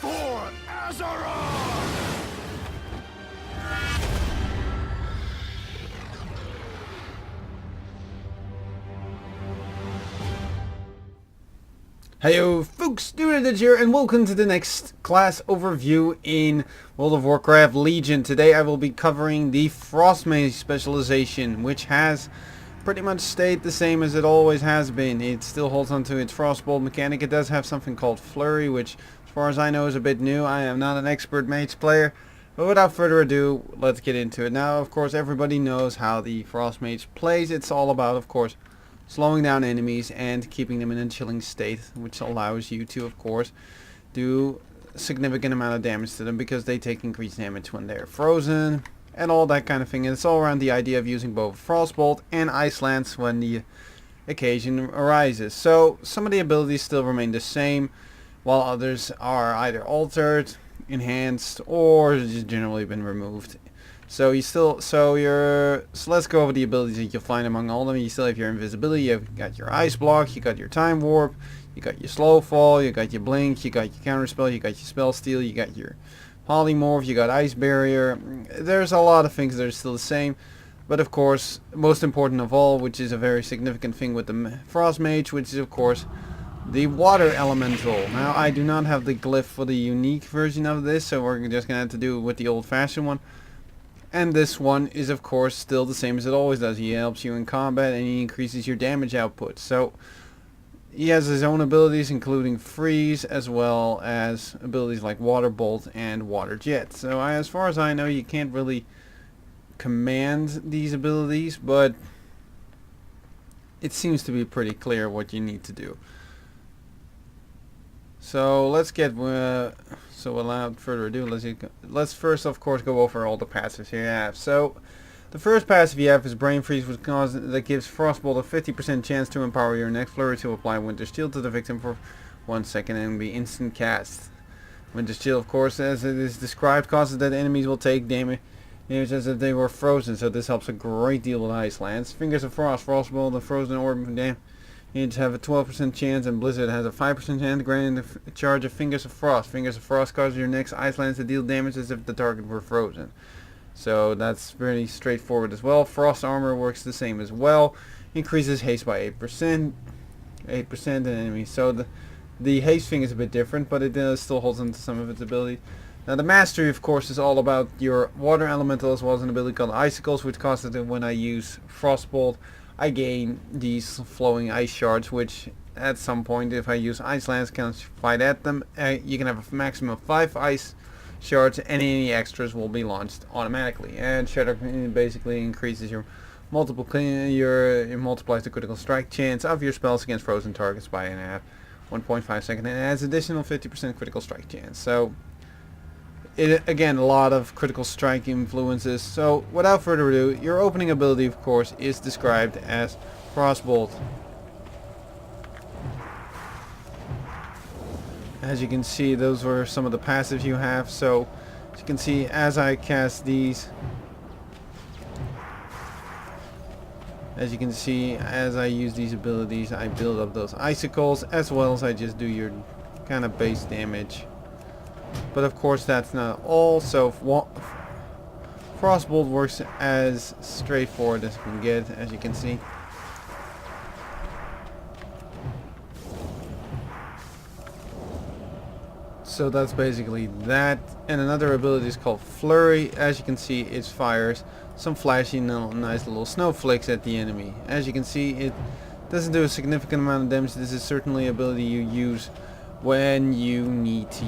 For Azeroth! Heyo folks, Dude here, and welcome to the next class overview in World of Warcraft Legion. Today I will be covering the Frost Mage specialization, which has pretty much stayed the same as it always has been. It still holds on to its Frostbolt mechanic. It does have something called Flurry, which as far as I know is a bit new. I am not an expert mage player, but without further ado, let's get into it. Now, of course, everybody knows how the Frost Mage plays. It's all about, of course, slowing down enemies and keeping them in a chilling state, which allows you to, of course, do a significant amount of damage to them because they take increased damage when they're frozen and all that kind of thing. And it's all around the idea of using both Frostbolt and Ice Lance when the occasion arises. So some of the abilities still remain the same, while others are either altered, enhanced, or just generally been removed. So let's go over the abilities that you'll find among all of them. You still have your invisibility, you've got your ice block, you got your time warp, you got your slow fall, you got your blink, you got your counter spell, you got your spell steal, you got your polymorph, you got ice barrier. There's a lot of things that are still the same, but of course, most important of all, which is a very significant thing with the Frost Mage, which is of course the water elemental. Now I do not have the glyph for the unique version of this, so we're just gonna have to do it with the old-fashioned one. And this one is of course still the same as it always does. He helps you in combat and he increases your damage output. So he has his own abilities, including freeze, as well as abilities like water bolt and water jet. So as far as I know, you can't really command these abilities, but it seems to be pretty clear what you need to do. So let's get so without further ado, let's first of course go over all the passives you have. So the first passive you have is Brain Freeze, that gives Frostbolt a 50% chance to empower your next flurry to apply Winter Shield to the victim for 1 second and be instant cast. Winter Shield, of course, as it is described, causes that enemies will take damage as if they were frozen, so this helps a great deal with Ice Lance. Fingers of Frost, Frostbolt, and Frozen Orb damage. You have a 12% chance, and Blizzard has a 5% chance, granting the charge of Fingers of Frost. Fingers of Frost causes your next Ice Lance to deal damage as if the target were frozen. So that's pretty straightforward as well. Frost Armor works the same as well. Increases haste by 8%. 8% in enemies. So the haste thing is a bit different, but it still holds on to some of its abilities. Now the Mastery, of course, is all about your Water Elemental, as well as an ability called Icicles, which causes it when I use Frostbolt, I gain these flowing ice shards, which at some point, if I use Ice Lance, can fight at them. You can have a maximum of 5 ice shards, and any extras will be launched automatically. And Shatter basically increases your multiplies the critical strike chance of your spells against frozen targets by 1.5 seconds, and adds additional 50% critical strike chance. So again, a lot of critical strike influences. So without further ado, your opening ability, of course, is described as Frostbolt. As you can see, those were some of the passives you have. So as you can see, as I cast these, as you can see, as I use these abilities, I build up those icicles, as well as I just do your kind of base damage. But of course that's not all, so Frostbolt works as straightforward as you can get, as you can see. So that's basically that. And another ability is called Flurry. As you can see, it fires some flashy, nice little snowflakes at the enemy. As you can see, it doesn't do a significant amount of damage. This is certainly an ability you use when you need to,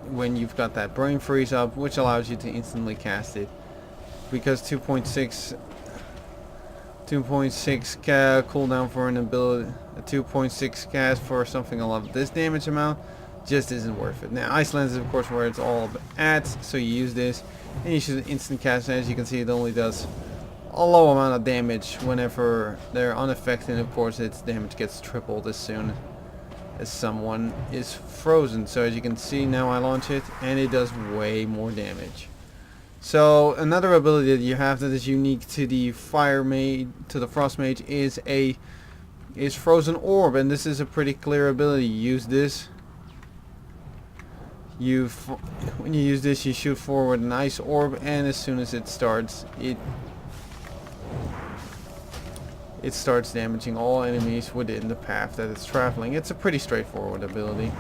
when you've got that Brain Freeze up, which allows you to instantly cast it, because 2.6 cooldown for an ability, a 2.6 cast for something of this damage amount just isn't worth it. Now Ice Lance is of course where it's all at, so you use this and you should instant cast. As you can see, it only does a low amount of damage whenever they're unaffected, and of course its damage gets tripled as soon as someone is frozen. So as you can see, now I launch it and it does way more damage. So another ability that you have that is unique to the Frost Mage is Frozen Orb, and this is a pretty clear ability. You when you use this, you shoot forward an ice orb, and as soon as it starts, it starts damaging all enemies within the path that it's traveling. It's a pretty straightforward ability.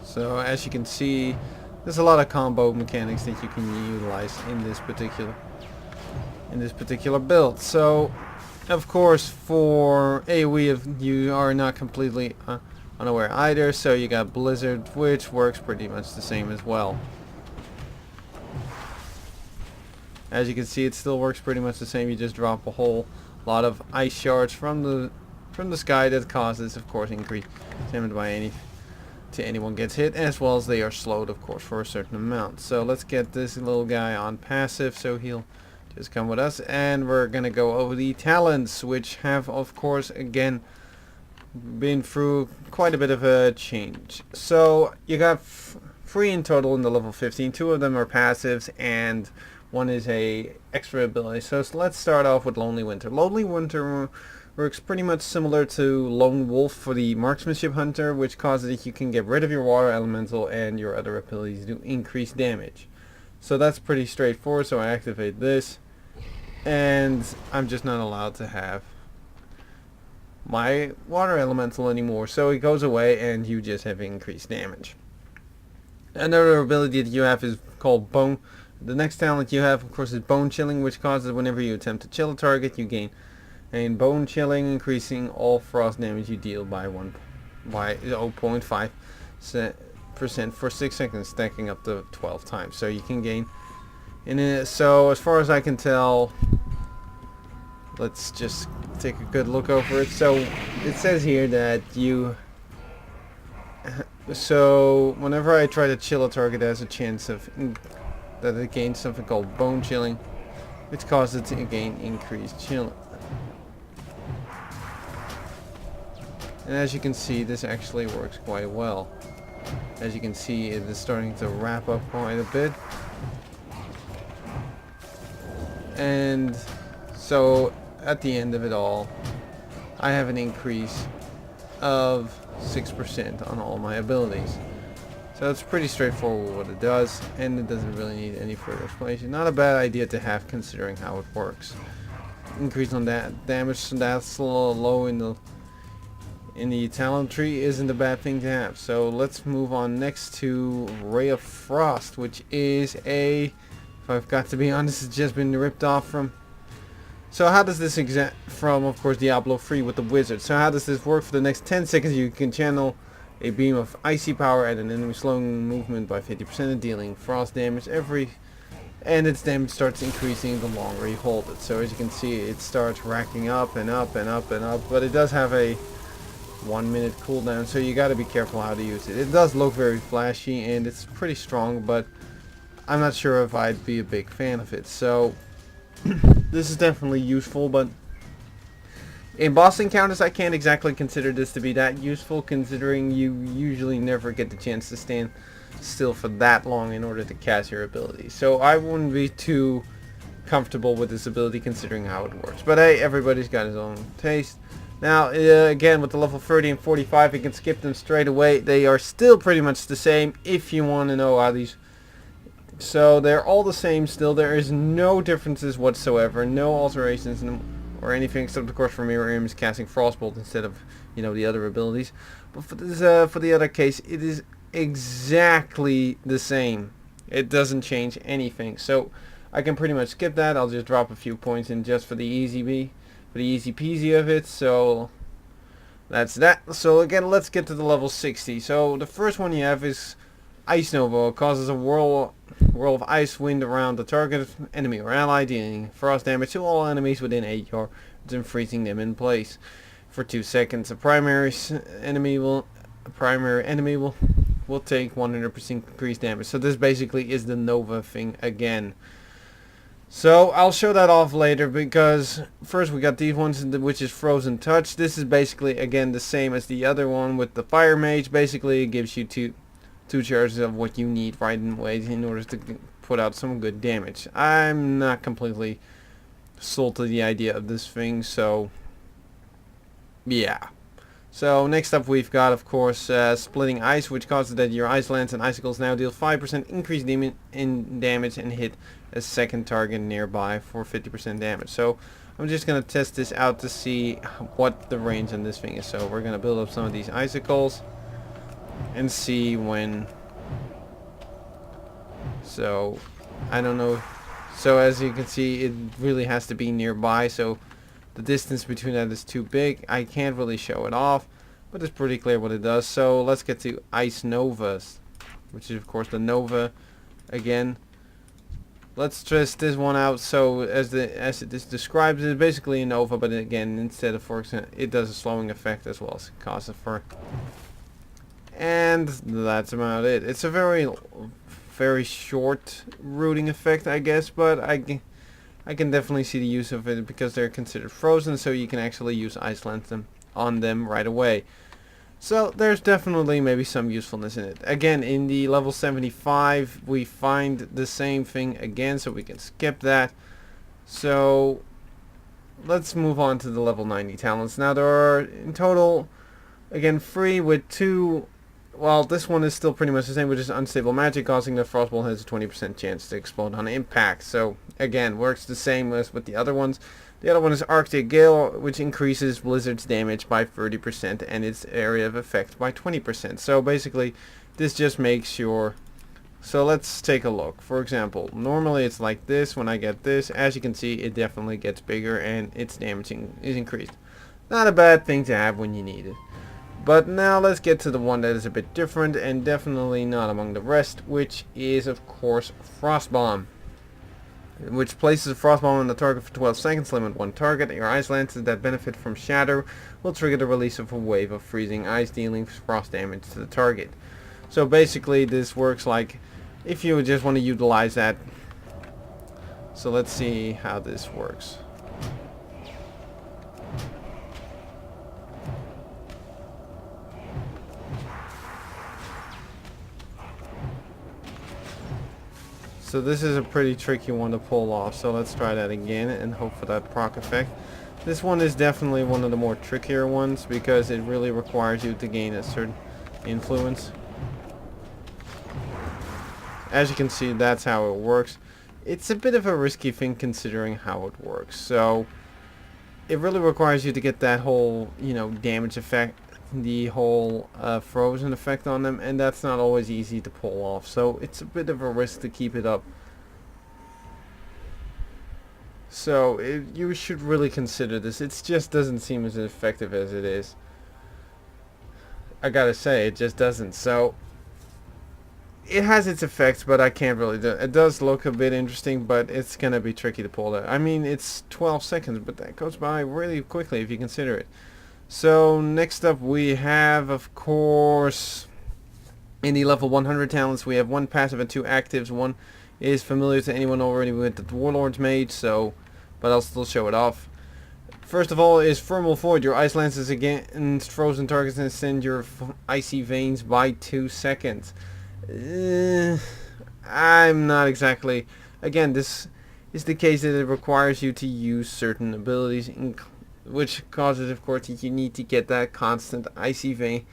So as you can see, there's a lot of combo mechanics that you can utilize in this particular build. So of course, for AoE, if you are not completely unaware either, so you got Blizzard, which works pretty much the same as well. As you can see, it still works pretty much the same. You just drop a whole lot of ice shards from the sky that causes, of course, increased damage by anyone gets hit, as well as they are slowed, of course, for a certain amount. So let's get this little guy on passive, so he'll just come with us, and we're gonna go over the talents, which have, of course, again been through quite a bit of a change. So you got 3 in total in the level 15. 2 of them are passives, and 1 is a extra ability. So let's start off with Lonely Winter. Lonely Winter works pretty much similar to Lone Wolf for the Marksmanship Hunter, which causes that you can get rid of your Water Elemental and your other abilities to increase damage. So that's pretty straightforward, so I activate this, and I'm just not allowed to have my Water Elemental anymore, so it goes away and you just have increased damage. Another ability that you have is called Bone. The next talent you have, of course, is Bone Chilling, which causes whenever you attempt to chill a target, you gain and Bone Chilling, increasing all frost damage you deal by 0.5% for 6 seconds, stacking up to 12 times. So you can gain. So as far as I can tell, let's just take a good look over it. So it says here that so whenever I try to chill a target, there's a chance of that it gains something called Bone Chilling, which causes it to gain increased chill. And as you can see, this actually works quite well. As you can see, it is starting to wrap up quite a bit. And so at the end of it all, I have an increase of 6% on all my abilities. So it's pretty straightforward what it does, and it doesn't really need any further explanation. Not a bad idea to have, considering how it works. Increase on that damage, so that's low in the talent tree isn't a bad thing to have. So let's move on next to Ray of Frost, which is if I've got to be honest, it's just been ripped off from. So how does this from, of course, Diablo 3 with the wizard. So how does this work? For the next 10 seconds, you can channel a beam of icy power at an enemy, slowing movement by 50% and dealing frost damage and its damage starts increasing the longer you hold it. So as you can see, it starts racking up and up and up and up, but it does have a 1-minute cooldown, so you got to be careful how to use it. It does look very flashy and it's pretty strong, but I'm not sure if I'd be a big fan of it. So this is definitely useful, but in boss encounters I can't exactly consider this to be that useful, considering you usually never get the chance to stand still for that long in order to cast your ability. So I wouldn't be too comfortable with this ability considering how it works. But hey, everybody's got his own taste. Now, again, with the level 30 and 45, you can skip them straight away. They are still pretty much the same if you want to know how these. So they're all the same still. There is no differences whatsoever, no alterations or anything, except of course for Mirror Image casting Frostbolt instead of, the other abilities. But for this, for the other case, it is exactly the same. It doesn't change anything. So I can pretty much skip that. I'll just drop a few points in just for the easy peasy of it. So that's that. So again, let's get to the level 60. So the first one you have is Ice Nova. It causes a whirl of ice wind around the target enemy or ally, dealing frost damage to all enemies within 8 yards and freezing them in place for 2 seconds. A primary enemy will take 100% increased damage. So this basically is the Nova thing again. So I'll show that off later, because first we got these ones, which is Frozen Touch. This is basically again the same as the other one with the Fire Mage. Basically it gives you two charges of what you need right away in order to put out some good damage. I'm not completely sold to the idea of this thing, so yeah. So next up we've got, of course, Splitting Ice, which causes that your ice lands and icicles now deal 5% increased in damage and hit a second target nearby for 50% damage. So I'm just going to test this out to see what the range on this thing is. So we're going to build up some of these icicles and see when. So I don't know. So as you can see, it really has to be nearby, so the distance between that is too big. I can't really show it off, but it's pretty clear what it does. So let's get to Ice Novas, which is of course the Nova again. Let's test this one out. So as it describes, it's basically a Nova, but again, instead of, for example, it does a slowing effect as well as cause it for. And that's about it. It's a very short rooting effect, I guess, but I can definitely see the use of it because they're considered frozen, so you can actually use ice lance them on them right away. So there's definitely maybe some usefulness in it. Again, in the level 75 we find the same thing again, so we can skip that. So let's move on to the level 90 talents. Now there are in total, again, 3 with 2. Well, this one is still pretty much the same, which is Unstable Magic, causing the Frostball has a 20% chance to explode on impact. So, again, works the same as with the other ones. The other one is Arctic Gale, which increases Blizzard's damage by 30% and its area of effect by 20%. So, basically, this just makes your. So, let's take a look. For example, normally it's like this. When I get this, as you can see, it definitely gets bigger and its damage is increased. Not a bad thing to have when you need it. But now let's get to the one that is a bit different and definitely not among the rest, which is of course Frost Bomb, which places a Frost Bomb on the target for 12 seconds, limit one target. Your ice lances that benefit from Shatter will trigger the release of a wave of freezing ice, dealing frost damage to the target. So basically this works like if you just want to utilize that. So let's see how this works. So this is a pretty tricky one to pull off, so let's try that again and hope for that proc effect. This one is definitely one of the more trickier ones because it really requires you to gain a certain influence. As you can see, that's how it works. It's a bit of a risky thing considering how it works. So it really requires you to get that whole, damage effect, the whole frozen effect on them, and that's not always easy to pull off, so it's a bit of a risk to keep it up. So you should really consider this. It just doesn't seem as effective as it is. I gotta say, it just doesn't. So it has its effects, but I can't really do it. It does look a bit interesting, but it's gonna be tricky to pull that. I mean, it's 12 seconds, but that goes by really quickly if you consider it. So next up we have, of course, in the level 100 talents, we have 1 passive and 2 actives. One is familiar to anyone already with the Warlord's Mage, but I'll still show it off. First of all is Thermal Void. Your ice lances against frozen targets and extend your icy veins by 2 seconds. I'm not exactly. Again, this is the case that it requires you to use certain abilities, which causes, of course, that you need to get that constant icy vein,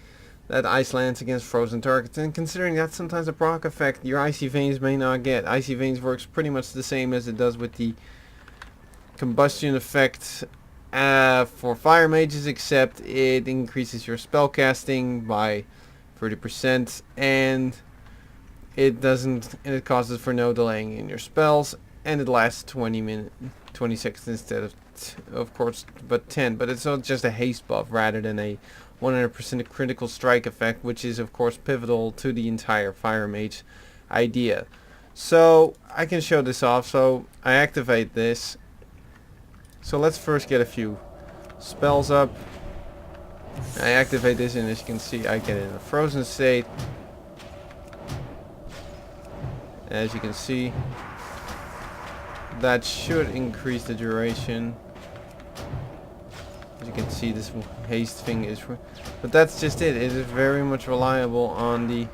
that ice lance against frozen targets. And considering that's sometimes a proc effect, your icy veins may not get. Icy veins works pretty much the same as it does with the combustion effect for fire mages, except it increases your spell casting by 30%, and it causes for no delaying in your spells, and it lasts 20 seconds instead of course, but 10. But it's not just a haste buff rather than a 100% critical strike effect, which is of course pivotal to the entire fire mage idea. So I can show this off. So I activate this. So let's first get a few spells up. I activate this, and as you can see, I get in a frozen state. As you can see, that should increase the duration. As you can see, this haste thing is, but that's just it. It is very much reliable on the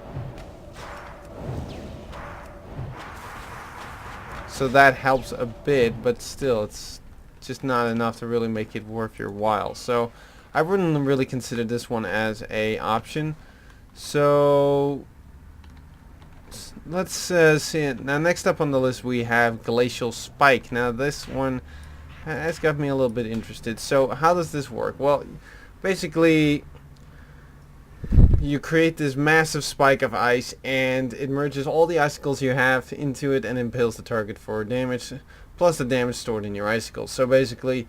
So that helps a bit, but still, it's just not enough to really make it worth your while. So I wouldn't really consider this one as a option. So let's see. Now, next up on the list we have Glacial Spike. Now, this one has got me a little bit interested. So how does this work? Well, basically, you create this massive spike of ice, and it merges all the icicles you have into it and impales the target for damage, plus the damage stored in your icicles. So basically,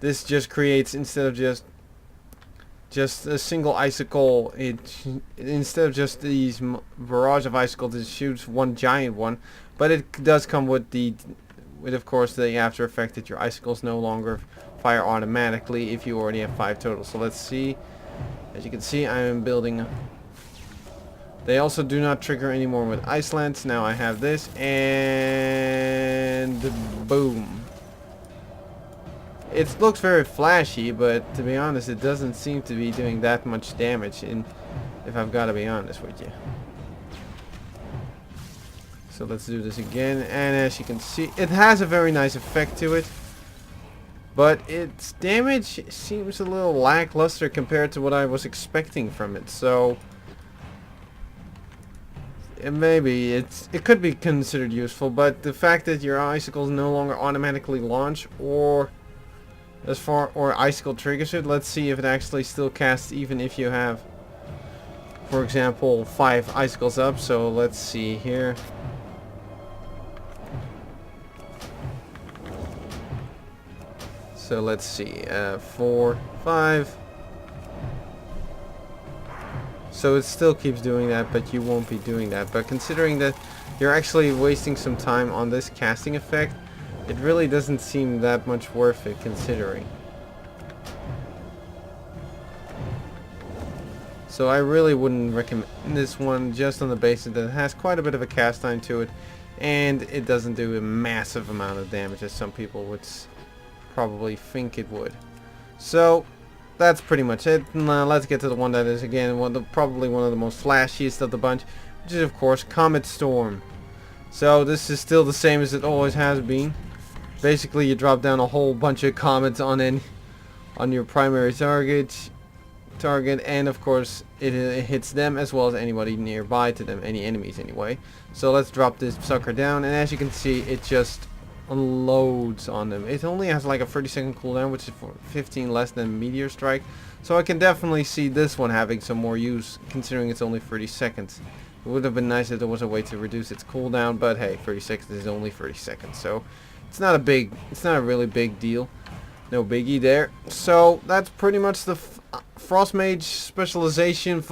this just creates, instead of just a single icicle, instead of just these barrage of icicles, it shoots one giant one. But it does come with of course the after effect that your icicles no longer fire automatically if you already have 5 total. So let's see. As you can see, I am building. They also do not trigger anymore with ice lance. Now I have this, and boom. It looks very flashy, but to be honest, it doesn't seem to be doing that much damage, if I've got to be honest with you. So let's do this again, and as you can see, it has a very nice effect to it. But its damage seems a little lackluster compared to what I was expecting from it. So maybe it could be considered useful, but the fact that your icicles no longer automatically launch, or icicle triggers it. Let's see if it actually still casts even if you have, for example, 5 icicles up. So let's see here. So let's see, 4, 5. So it still keeps doing that, but you won't be doing that. But considering that you're actually wasting some time on this casting effect, it really doesn't seem that much worth it, considering. So I really wouldn't recommend this one, just on the basis that it has quite a bit of a cast time to it, and it doesn't do a massive amount of damage as some people would probably think it would. So that's pretty much it. Now let's get to the one that is, again, probably one of the most flashiest of the bunch, which is of course Comet Storm. So this is still the same as it always has been. Basically, you drop down a whole bunch of comets on your primary target, and of course it hits them as well as anybody nearby to them, any enemies anyway. So let's drop this sucker down, and as you can see, it just unloads on them. It only has like a 30-second cooldown, which is 15 less than Meteor Strike. So I can definitely see this one having some more use, considering it's only 30 seconds. It would have been nice if there was a way to reduce its cooldown, but hey, 30 seconds is only 30 seconds, so it's not a really big deal. No biggie there. So that's pretty much the Frost Mage specialization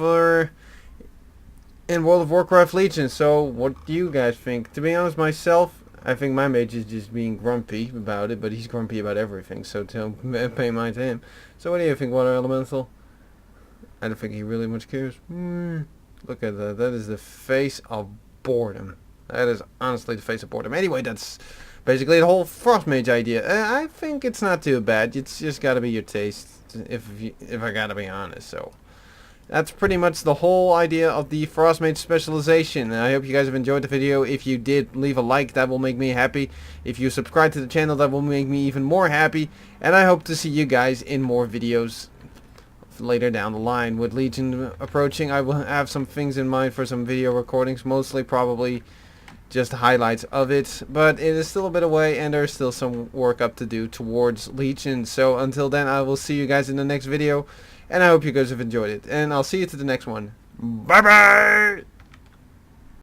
in World of Warcraft Legion. So what do you guys think? To be honest, myself, I think my mage is just being grumpy about it, but he's grumpy about everything, so don't pay mind to him. So what do you think, Water Elemental? I don't think he really much cares. Look at that. That is the face of boredom. That is honestly the face of boredom. Anyway, that's basically the whole Frost Mage idea. I think it's not too bad. It's just got to be your taste, if I got to be honest. So that's pretty much the whole idea of the Frost Mage specialization. And I hope you guys have enjoyed the video. If you did, leave a like. That will make me happy. If you subscribe to the channel, that will make me even more happy. And I hope to see you guys in more videos later down the line. With Legion approaching, I will have some things in mind for some video recordings. Mostly probably just highlights of it. But it is still a bit away, and there's still some work up to do towards Legion. So until then, I will see you guys in the next video. And I hope you guys have enjoyed it. And I'll see you to the next one. Bye-bye!